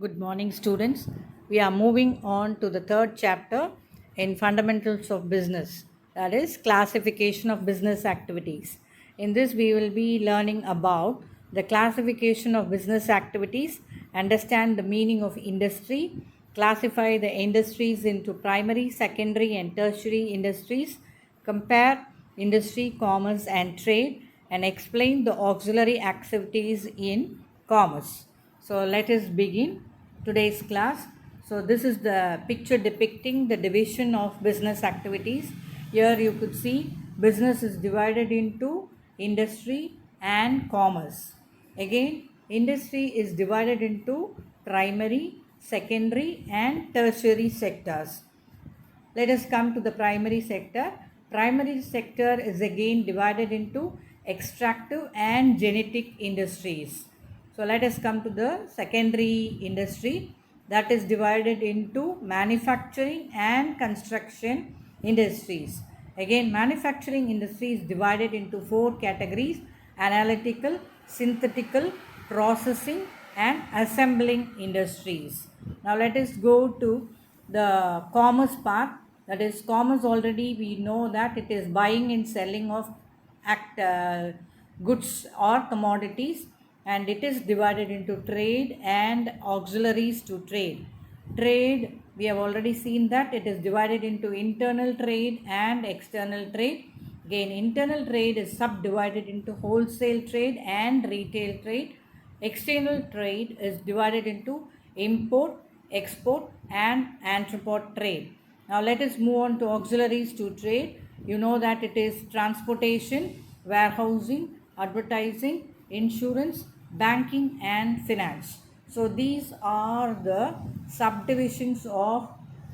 Good morning, students. We are moving on to the third chapter in Fundamentals of Business, that is, classification of business activities. In this, we will be learning about the classification of business activities, understand the meaning of industry, classify the industries into primary, secondary, and tertiary industries, compare industry, commerce, and trade, and explain the auxiliary activities in commerce. So let us begin today's class. So this is the picture depicting the division of business activities. Here you could see business is divided into industry and commerce. Again, industry is divided into primary, secondary, and tertiary sectors. Let us come to the primary sector. Primary sector is again divided into extractive and genetic industries. So let us come to the secondary industry, that is divided into manufacturing and construction industries. Again, manufacturing industry is divided into four categories: analytical, synthetical, processing, and assembling industries. Now let us go to the commerce part. That is, commerce, already we know that it is buying and selling of goods or commodities, and it is divided into trade and auxiliaries to trade. Trade, we have already seen that it is divided into internal trade and external trade. Again, internal trade is subdivided into wholesale trade and retail trade. External trade is divided into import, export, and entrepot trade. Now let us move on to auxiliaries to trade. You know that it is transportation, warehousing, advertising, insurance, banking, and finance. So these are the subdivisions of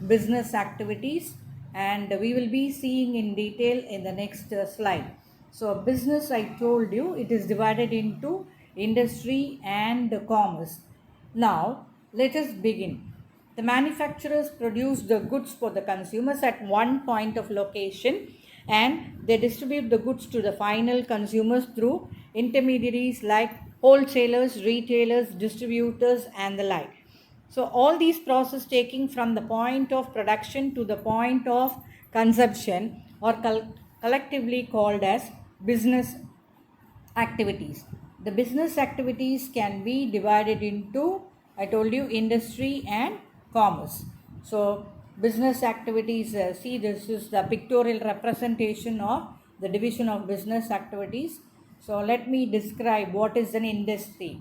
business activities, and we will be seeing in detail in the next slide. So business, I told you, it is divided into industry and commerce. Now let us begin. The manufacturers produce the goods for the consumers at one point of location, and they distribute the goods to the final consumers through intermediaries like wholesalers, retailers, distributors, and the like. So all these processes taking from the point of production to the point of consumption are collectively called as business activities. The business activities can be divided into, I told you, industry and commerce. So business activities, see, this is the pictorial representation of the division of business activities. So let me describe what is an industry.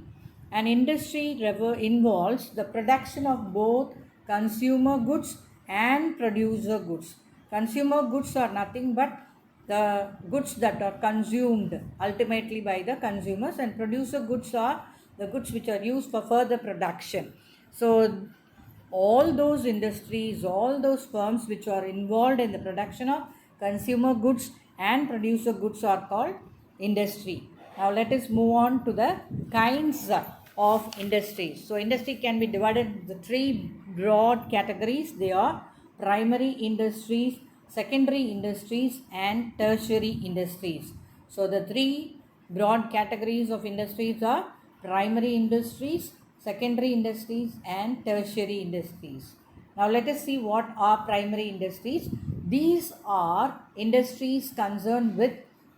An industry involves the production of both consumer goods and producer goods. Consumer goods are nothing but the goods that are consumed ultimately by the consumers, and producer goods are the goods which are used for further production. So all those industries, all those firms which are involved in the production of consumer goods and producer goods are called industry. Now let us move on to the kinds of industries. So industry can be divided into three broad categories. They are primary industries, secondary industries, and tertiary industries. So the three broad categories of industries are primary industries, secondary industries, and tertiary industries. Now let us see what are primary industries. These are industries concerned with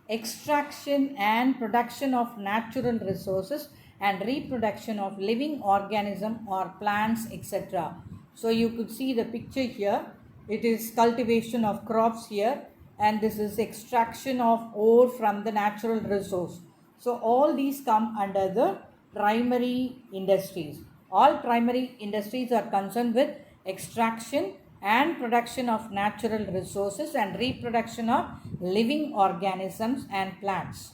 extraction and production of natural resources and reproduction of living organism or plants, etc. So you could see the picture here. It is cultivation of crops here, and this is extraction of ore from the natural resource. So all these come under the primary industries. All primary industries are concerned with extraction and production of natural resources and reproduction of living organisms and plants.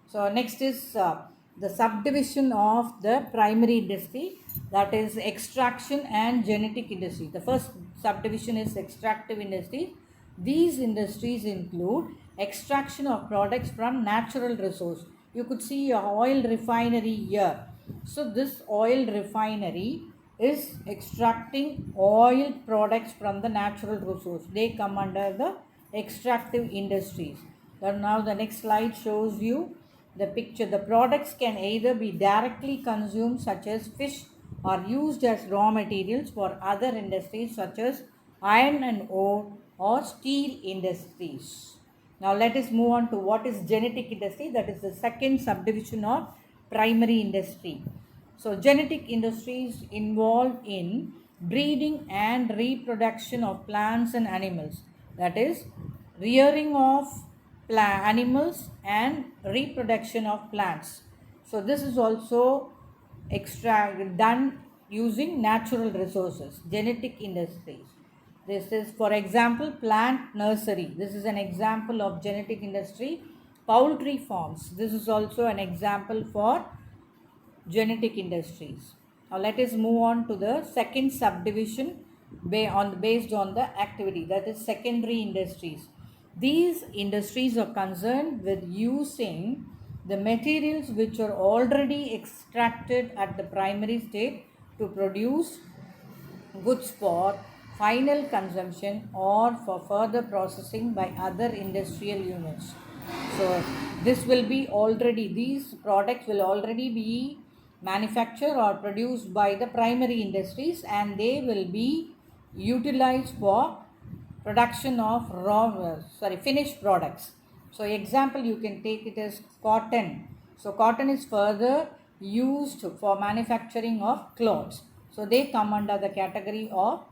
So next is the subdivision of the primary industry, that is extraction and genetic industry. The first subdivision is extractive industry. These industries include extraction of products from natural resource. You could see a oil refinery here. So this oil refinery is extracting oil products from the natural resource. They come under the extractive industries. Now the next slide shows you the picture. The products can either be directly consumed, such as fish, are used as raw materials for other industries such as iron and ore or steel industries. Now let us move on to what is genetic industry. That is the second subdivision of primary industry. So genetic industries involve in breeding and reproduction of plants and animals. That is rearing of animals and reproduction of plants. So this is also done using natural resources, genetic industries. This is, for example, plant nursery. This is an example of genetic industry. Poultry farms. This is also an example for genetic industries. Now let us move on to the second subdivision based on the activity, that is secondary industries. These industries are concerned with using the materials which are already extracted at the primary state to produce goods for final consumption or for further processing by other industrial units. So these products will already be manufactured or produced by the primary industries, and they will be utilized for production of finished products. So example, you can take it as cotton. So cotton is further used for manufacturing of clothes. So they come under the category of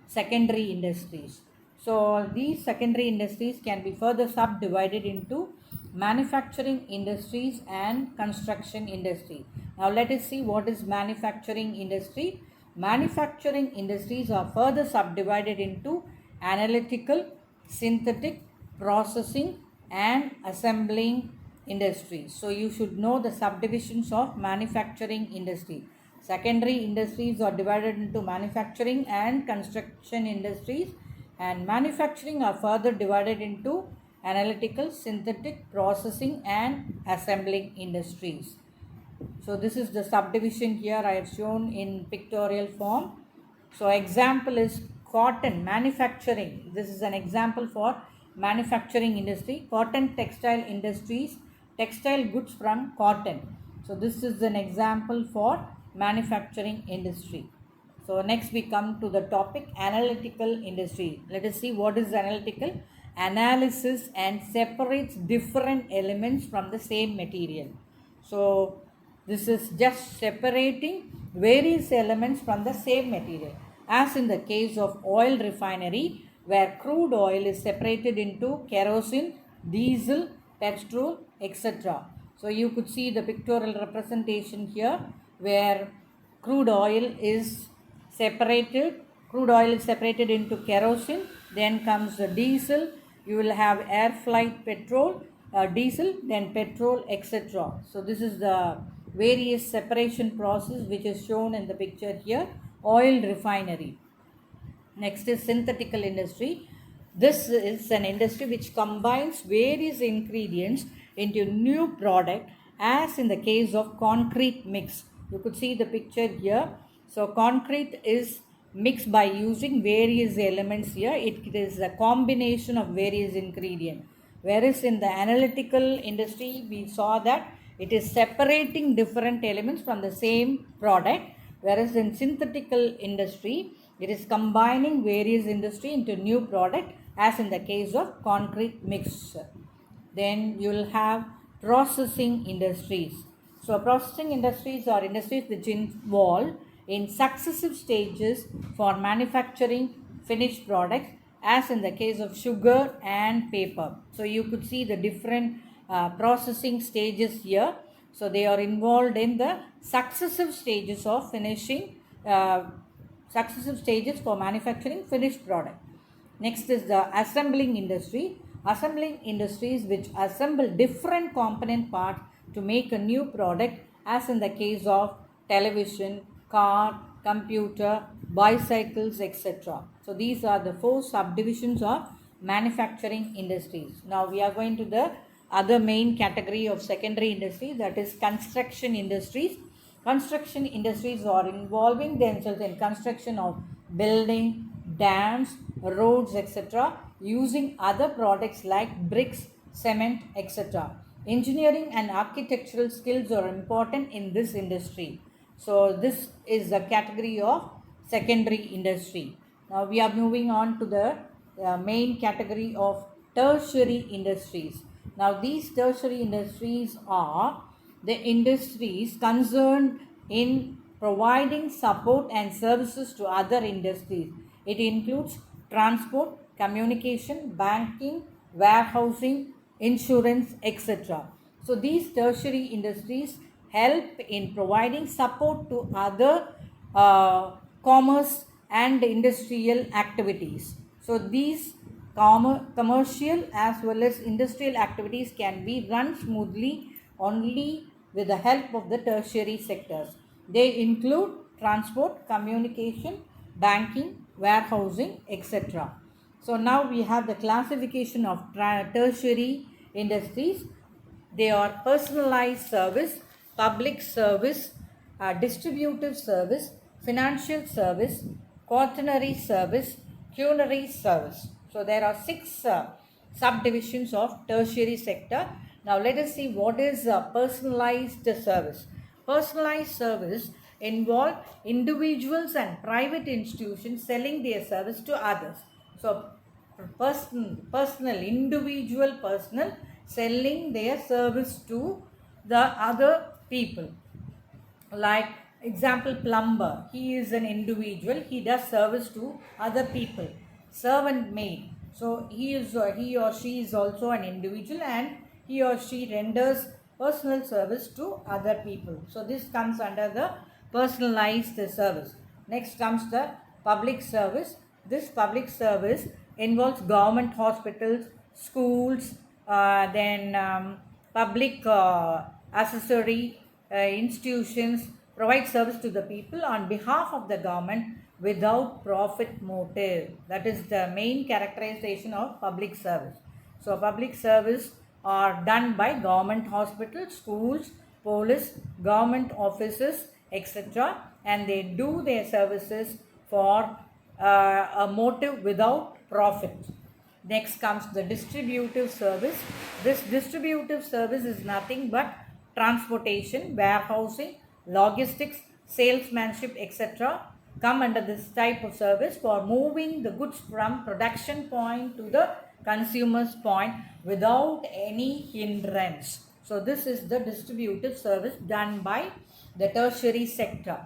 secondary industries. So these secondary industries can be further subdivided into manufacturing industries and construction industry. Now let us see what is manufacturing industry. Manufacturing industries are further subdivided into analytical, synthetic, processing and assembling industries. So you should know the subdivisions of manufacturing industry. Secondary industries are divided into manufacturing and construction industries, and manufacturing are further divided into analytical, synthetic, processing and assembling industries. So this is the subdivision here I have shown in pictorial form. So example is cotton manufacturing. This is an example for manufacturing industry. Cotton textile industries, textile goods from cotton. So this is an example for manufacturing industry. So next we come to the topic analytical industry. Let us see what is analytical. Analysis and separates different elements from the same material. So this is just separating various elements from the same material, as in the case of oil refinery, where crude oil is separated into kerosene, diesel, petrol, etc. So you could see the pictorial representation here, where crude oil is separated into kerosene, then comes the diesel, you will have air flight petrol, diesel, then petrol, etc. So this is the various separation process which is shown in the picture here. Oil refinery. Next is synthetical industry. This is an industry which combines various ingredients into new product, as in the case of concrete mix. You could see the picture here. So concrete is mixed by using various elements here. It is a combination of various ingredients. Whereas in the analytical industry, we saw that it is separating different elements from the same product. Whereas in synthetical industry, it is combining various industry into new product, as in the case of concrete mix. Then you will have processing industries. So processing industries are industries which involve in successive stages for manufacturing finished products, as in the case of sugar and paper. So you could see the different processing stages here. So they are involved in the successive stages of successive stages for manufacturing finished product. Next is the assembling industry. Assembling industries which assemble different component parts to make a new product, as in the case of television, car, computer, bicycles, etc. So these are the 4 subdivisions of manufacturing industries. Now we are going to the other main category of secondary industry, that is construction industries. Construction industries are involving themselves in construction of building, dams, roads, etc., using other products like bricks, cement, etc. Engineering and architectural skills are important in this industry. So this is the category of secondary industry. Now we are moving on to the main category of tertiary industries. Now these tertiary industries are the industries concerned in providing support and services to other industries. It includes transport, communication, banking, warehousing, insurance, etc. So these tertiary industries help in providing support to other commerce and industrial activities. So these commercial as well as industrial activities can be run smoothly only with the help of the tertiary sectors. They include transport, communication, banking, warehousing, etc. So now we have the classification of tertiary industries. They are personalized service, public service, distributive service, financial service, quaternary service, culinary service. So there are six subdivisions of tertiary sector. Now let us see what is personalized service. Personalized service involve individuals and private institutions selling their service to others. So individual personal selling their service to the other people. Like example, plumber, he is an individual, he does service to other people. Servant maid, so he or she is also an individual and he or she renders personal service to other people. So this comes under the personalized service. Next comes the public service. This public service involves government hospitals, schools, then public accessory institutions provide service to the people on behalf of the government without profit motive. That is the main characterization of public service. So public service are done by government hospitals, schools, police, government offices, etc. And they do their services for a motive without profit. Next comes the distributive service. This distributive service is nothing but transportation, warehousing, logistics, salesmanship, etc. come under this type of service for moving the goods from production point to the consumer's point without any hindrance. So this is the distributive service done by the tertiary sector.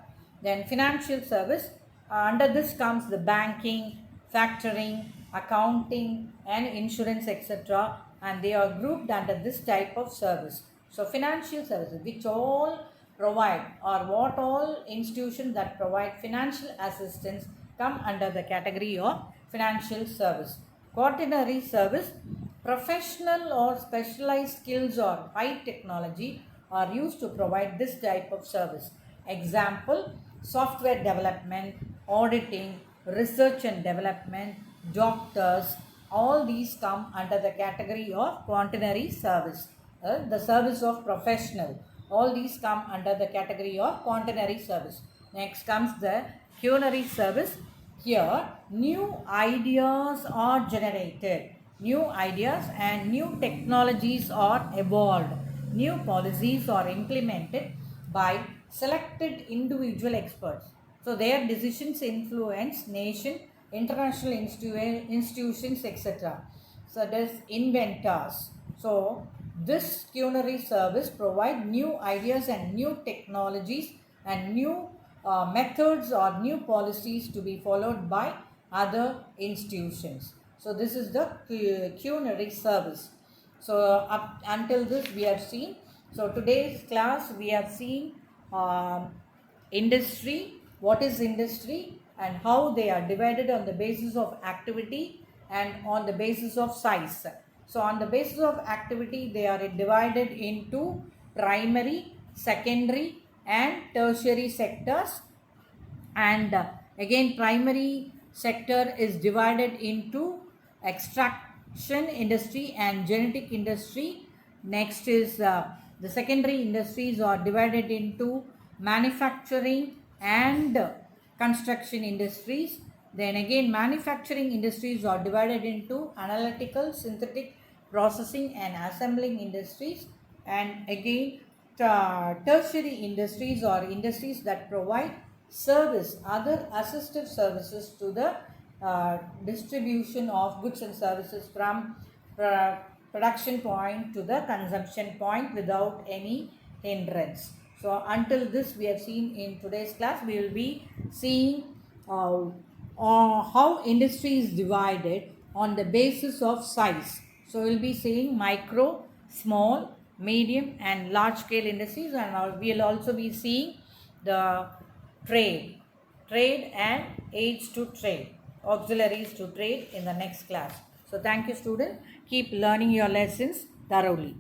Then financial service, under this comes the banking, factoring, accounting and insurance, etc. and they are grouped under this type of service. So financial services which all provide or what all institutions that provide financial assistance come under the category of financial service. Quaternary service, professional or specialized skills or high technology are used to provide this type of service. Example, software development, auditing, research and development, doctors, all these come under the category of quaternary service. The service of professional, all these come under the category of quaternary service. Next comes the culinary service. Here, new ideas are generated. New ideas and new technologies are evolved. New policies are implemented by selected individual experts. So their decisions influence nation, international institutions, etc. So there's inventors. So this culinary service provide new ideas and new technologies and new methods or new policies to be followed by other institutions. So this is the culinary service. So up until this we have seen. So today's class we have seen industry, what is industry and how they are divided on the basis of activity and on the basis of size. So on the basis of activity they are divided into primary, secondary and tertiary sectors. And again primary sector is divided into extraction industry and genetic industry. Next is the secondary industries are divided into manufacturing and construction industries. Then again manufacturing industries are divided into analytical, synthetic, processing and assembling industries. And again tertiary industries or industries that provide service, other assistive services to the distribution of goods and services from uh, production point to the consumption point without any hindrance. So until this we have seen in today's class, we will be seeing how industry is divided on the basis of size. So we'll be seeing micro, small, medium and large scale industries, and we'll also be seeing the trade and aids to trade, auxiliaries to trade in the next class. So thank you students. Keep learning your lessons thoroughly.